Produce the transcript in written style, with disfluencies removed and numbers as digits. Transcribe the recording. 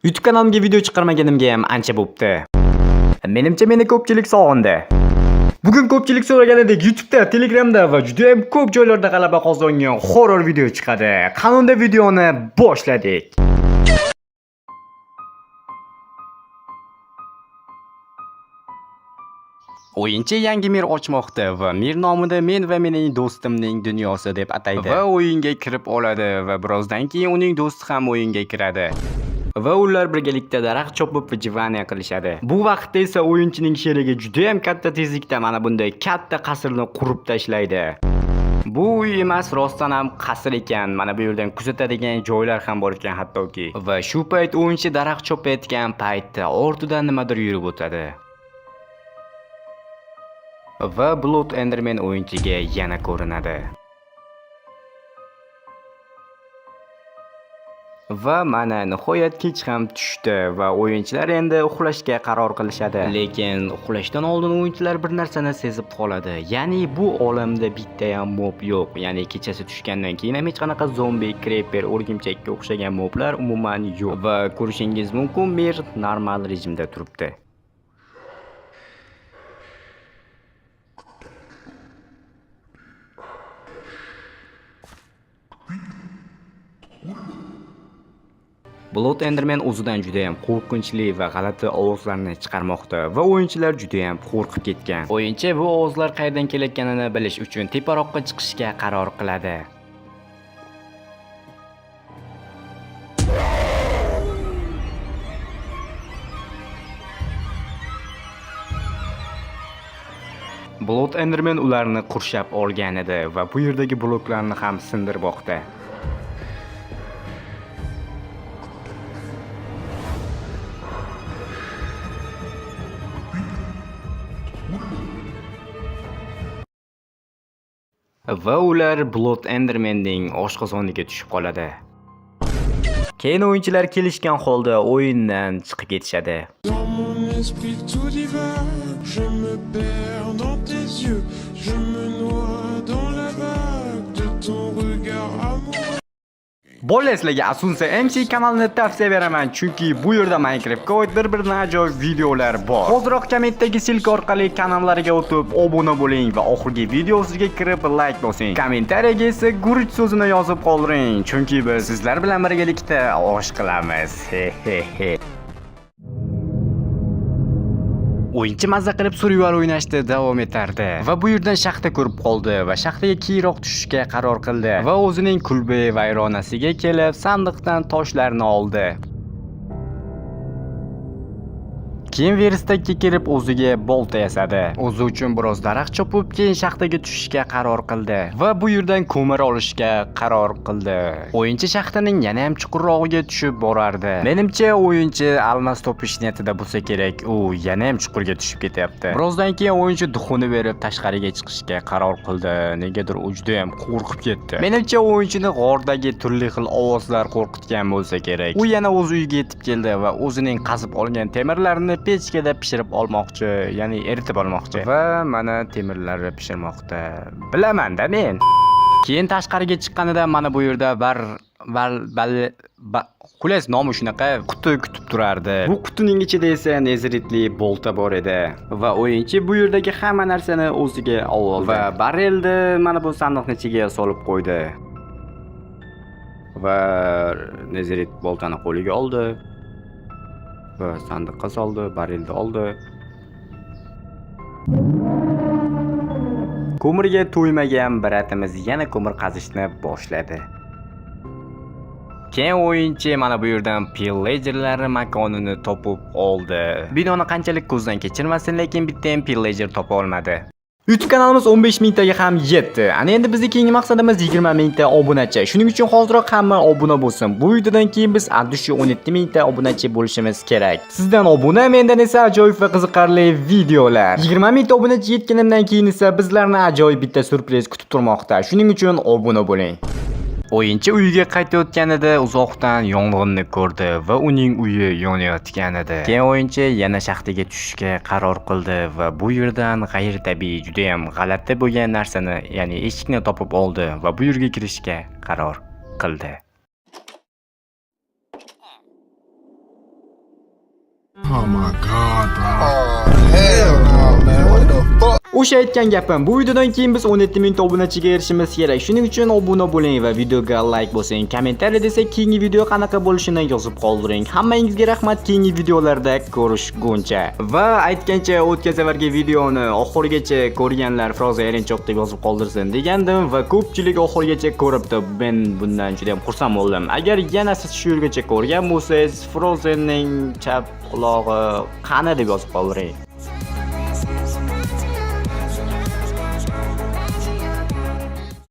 YouTube kanalimga video chiqarmaganimga ham ancha bo'pti. Menimcha meni ko'pchilik sog'indi. Bugun ko'pchilik so'raganidek YouTube'da, Telegramda va juda ham ko'p joylarda g'alaba qozongan horror video chiqadi. Qanunda videoni boshladik. O'yinchi yangi mir ochmoqda va mir nomida men va mening do'stimning dunyosi deb ataydi. Va o'yinga kirib oladi va birozdan keyin uning do'sti ham o'yinga kiradi. Va ular birgalikda daraxt chopib vijvaniya qilishadi. Bu vaqtda esa o'yinchining sherigi juda ham katta tezlikda mana bunday katta qasrni qurib tashlaydi. Bu uy emas, rostdan ham qasr ekan. Mana bu yerdan kuzatadigan joylar ham bor ekan hattoki. Va shu payt o'yinchi daraxt chopayotgan paytda ortidan nimadir yurib o'tadi. Va Blood Enderman o'yinchiga yana ko'rinadi. Va mana nihoyat kech ham tushdi va o'yinchilar endi uxlashga qaror qilishadi. Lekin uxlashdan oldin o'yinchilar bir narsani sezib qoladi. Ya'ni bu olamda bitta ham mob yo'q. Ya'ni kechasi tushgandan keyin ham hech qanaqa zombi, creeper, o'rgimchakka o'xshagan moblar umuman yo'q. Va ko'rishingiz mumkin, mir normal rejimda turibdi. Blood Enderman o'zidan juda ham qo'rqinchli va g'alati ovozlarni chiqarmoqda va o'yinchilar juda ham qo'rqib ketgan. O'yinchi bu ovozlar qayerdan kelayotganini bilish uchun teparoqqa chiqishga qaror qiladi. Blood Enderman ularni qurshab olgan edi va bu yerdagi bloklarni ham sindirmoqda. Va ular Blood Endermanning oshqozoniga tushib qoladi. Keyin o'yinchilar kelishgan holda o'yindan chiqib ketishadi. Sizlarga Asunsa MC kanalini tavsiya beraman, chunki bu yerda Minecraftga oid bir-biridan ajoyib videolar bor. Hozirroq kommentdagi silka orqali kanallariga o'tib, obuna bo'ling va oxirgi videosiga kirib like bosing. Kommentariyaga esa guruch so'zini yozib qoldiring, chunki biz sizlar bilan birgalikda osh qilamiz. O'yinchi mazza qilib survival o'ynashda davom etardi va bu yerdan shaxta ko'rib qoldi va shaxtaga keyinroq tushishga qaror qildi va o'zining kulba vayronasiga kelib sandiqdan toshlarni oldi. Keyin veristakka kirib o'ziga bolta yasadi. O'zi uchun biroz daraxt chopib, keyin shaxtaga tushishga qaror qildi va bu yerdan ko'mir olishga qaror qildi. O'yinchi shaxtaning yana ham chuqurrog'iga tushib borardi. Menimcha o'yinchi almas topish niyatida bo'lsa kerak, u yana ham chuqurga tushib ketyapti. Birozdan keyin o'yinchi duxuni berib tashqariga chiqishga qaror qildi. Negadir u juda ham qo'rqib ketdi. Menimcha o'yinchini g'ordagi turli xil ovozlar qo'rqitgan bo'lsa kerak. U yana o'z uyiga yetib keldi va o'zining qazib olgan temirlarini pechkada pishirib olmoqchi, ya'ni eritib olmoqchi. Va mana temirlarni pishirmoqda. Bilaman-da men. Keyin tashqariga chiqqanida mana bu yerda xullas nomi shunaqa quti kutib turardi. Bu qutining ichida esa neziritli bolta bor edi va o'yinchi bu yerdagi hamma narsani o'ziga oldi va barelni mana bu sandiqning ichiga solib qo'ydi. Va nezirit boltani qo'liga oldi. Va sandiqqa soldi, barelni oldi. Ko'mirga to'ymagan biratimiz yana ko'mir qazishni boshladi. Keyin o'yinchi mana bu yerdan pillagerlar makonini topib oldi. Binoni qanchalik ko'zdan kechirmasin, lekin bitta ham pillager topa olmadi. YouTube kanalimiz 15 mingtaga ham yetdi. Ana endi bizning keyingi maqsadimiz 20 mingta obunachi. Shuning uchun hozirroq hamma obuna bo'lsin. Bu videodan keyin biz addishi 17 mingta obunachi bo'lishimiz kerak. Sizdan obuna, mendan esa ajoyib va qiziqarli videolar. 20 mingta obunachi yetganimdan keyin esa bizlarni ajoyib bitta surpriz kutib turmoqda. Shuning uchun obuna bo'ling. O'yinchi uyiga qaytayotganida uzoqdan yong'inni ko'rdi va uning uyi yonayotgan edi. Keyin o'yinchi yana shaxtaga tushishga qaror qildi va bu yerdan g'ayritabiiy, juda ham g'alati bo'lgan narsani, ya'ni eshikni topib oldi va bu yerga kirishga qaror qildi. Oh my god, bro. Oh, hell no, man. What the fuck? O'sha aytgan gapim, bu videodan keyin biz 17 ming obunachiga erishimiz kerak. Shuning uchun obuna bo'ling va videoga like bosing. Kommentariyada esa keyingi video qanaqa bo'lishini yozib qoldiring. Hammangizga rahmat, keyingi videolarda ko'rishguncha. Va aytgancha o'tgan safargi videoni oxirigacha ko'rganlar Frozen erinchoq deb yozib qoldirsin degandim va ko'pchilik oxirigacha ko'ribdi. Men bundan juda ham xursand bo'ldim. Agar yana siz shu yergacha ko'rgan bo'lsangiz, Frozenning chap qulog'i qani deb yozib qoldiring.